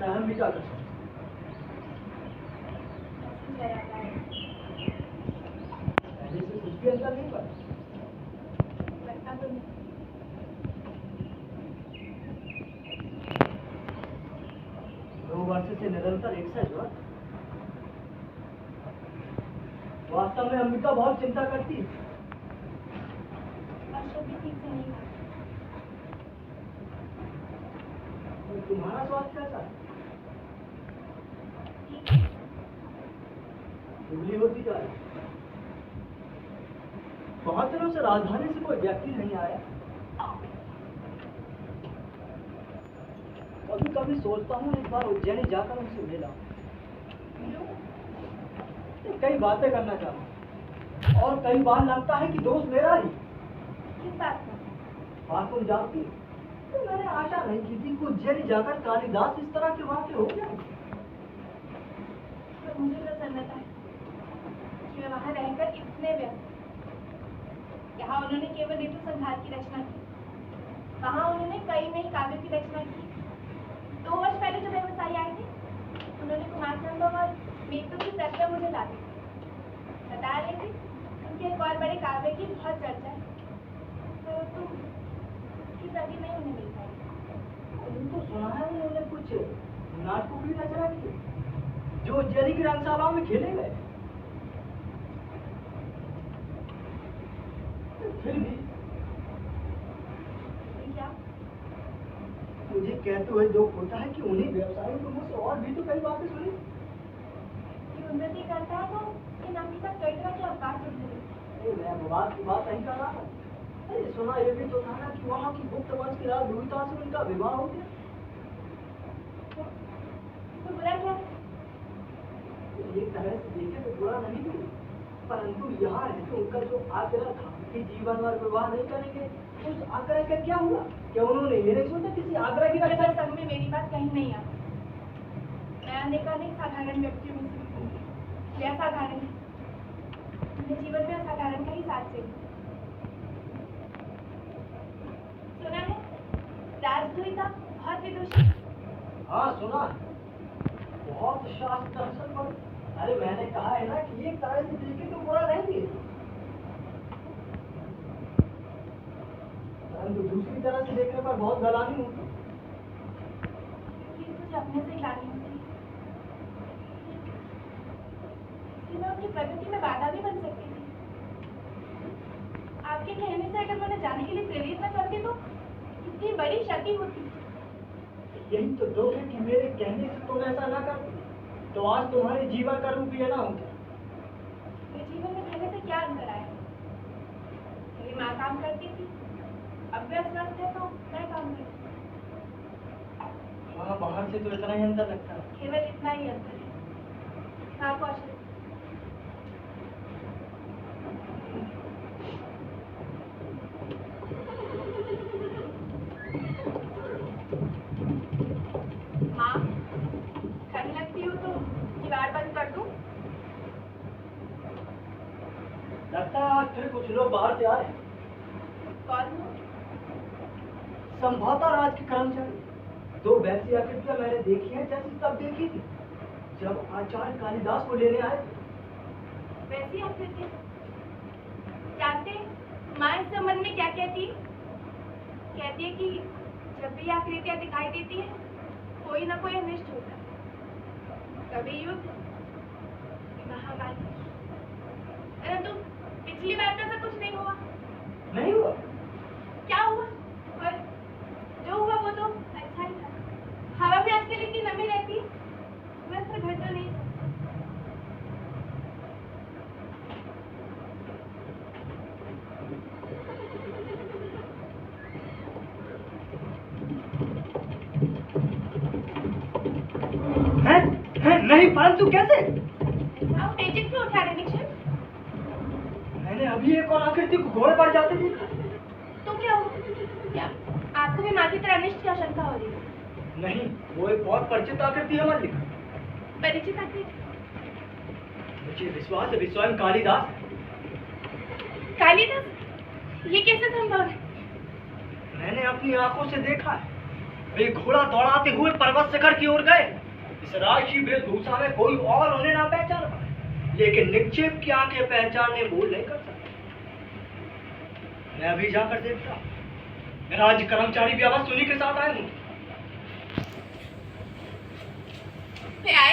कैसा है अंबिका का? पहले से कुछ भी अंतर नहीं पड़ा? लगता तो नहीं। 2 वर्ष से निरंतर एक सा ज्वर। वास्तव में अंबिका बहुत चिंता करती है। अशोक भी ठीक से नहीं है। और तुम्हारा स्वास्थ्य कैसा है? दुबली होती जा रही। बहुत दिनों से राजधानी से कोई व्यक्ति नहीं आया। कभी कभी सोचता हूँ एक बार उज्जैनी जाकर उनसे मिला। कई बातें करना चाहता हूँ और कई बार लगता है कि दोस्त मेरा ही। किस बात का? बात तुम जानती, तो मैंने आशा नहीं की थी कि उज्जैनी जाकर कालिदास इस तरह के वाक्य हो जाए। पर मुझे प्रसन्नता है कि मैं वहाँ रहकर इतने व्यस्त। यहाँ उन्होंने केवल ऋतु संहार की रचना की, वहाँ उन्होंने कई नई काव्यों की रचना की। 2 वर्ष पहले जब व्यवसायी आए थे, उन्होंने कुमार संभव और मेघदूत की प्रक्रिया मुझे ला दी। बता रहे थे उनके एक और बड़े काव्य की बहुत चर्चा है, तो तुम उसकी प्रति नहीं उन्हें मिल पाई। उनको सुना है उन्होंने कुछ नाटकों की रचना की जो उज्जैनी की रंगशालाओं में खेले गए। फिर भी क्या? मुझे कहते हुए दुख होता है कि उन्हीं व्यवसायियों को मुझसे और भी तो कई बातें सुनी। कि उन्नति करता है तो इन आपके साथ कई तरह के अवकाश होते हैं। मैं विवाद की बात नहीं कर रहा था। अरे सुना ये भी तो था ना कि वहाँ की गुप्त वंश की राजदूता से उनका विवाह हो गया। तो बुरा क्या? एक तरह से देखे तो बुरा नहीं भी, परंतु यहाँ है तो उनका जो आग्रह था कि जीवन भर विवाह नहीं करेंगे, उस आग्रह का क्या हुआ? क्या उन्होंने ये नहीं सोचा किसी आग्रह की रक्षा? संग में मेरी बात कहीं नहीं आती। मैं अनेक साधारण व्यक्तियों में से हूँ। यह साधारण है, मेरे जीवन में असाधारण का ही साथ चाहिए। सुना है राजदूता बहुत विदुषी। हाँ सुना है, बहुत शास्त्र दर्शन पर। अरे मैंने कहा है ना कि एक तरह से देखे तो बुरा नहीं है, परंतु दूसरी तरह से देखने पर बहुत गलानी होती। मुझे अपने से ग्लानि होती है। मैं उनकी प्रगति में बाधा भी बन सकती थी। आपके कहने से अगर मैंने जाने के लिए प्रेरित न करती तो कितनी बड़ी क्षति होती। यही तो दुख है कि मेरे कहने से तुम ऐसा ना कर, तो आज तुम्हारे जीवन का रूप ये ना होता। मेरे जीवन में पहले से क्या अंतर आया? मेरी माँ काम करती थी, अब वे अस्वस्थ है तो मैं काम करती हूँ। हाँ बाहर से तो इतना ही अंतर लगता है। केवल इतना ही अंतर है। हाँ कौशल, माँ ठंड लगती हो तो दीवार बंद कर दूं? लगता है आज फिर कुछ लोग बाहर से आए। कौन हो? संभवतः राज के कर्मचारी। 2 वैसी आकृतियां मैंने देखी हैं जैसी तब देखी थी जब आचार्य कालिदास को लेने आए थे। वैसी आकृति? जानते माँ इस संबंध में क्या कहती है? कहती है कि जब भी आकृतियां दिखाई देती है कोई ना कोई अनिष्ट होता है। कभी युद्ध, महामारी। परंतु पिछली बार तो ऐसा कुछ नहीं हुआ। नहीं हुआ? क्या हुआ? और जो हुआ वो तो अच्छा ही था। हवा में आजकल इतनी नमी रहती है, वैसे घट तो नहीं। नहीं, परंतु कैसे? उत्तेजित क्यों उठा रहे निक्षेप? मैंने अभी एक और आकृति को घोड़े पर जाते देखा। तो क्या हुआ? क्या आपको भी माँ की तरह अनिष्ट की आशंका हो रही है? नहीं, वो एक बहुत परिचित आकृति है मल्लिक। परिचित आकृति? मुझे विश्वास है स्वयं कालिदास। कालिदास? ये कैसे संभव है? मैंने अपनी आंखों से देखा है। वे घोड़ा दौड़ाते हुए पर्वत शिखर की ओर गए। इस राशि वेशभूषा में कोई और उन्हें ना पहचान पाए, लेकिन निक्षेप की आंखें पहचानने भूल नहीं कर सकती। मैं अभी जाकर देखता, राज्य कर्मचारी भी अवश्य उन्हीं के साथ आए होंगे।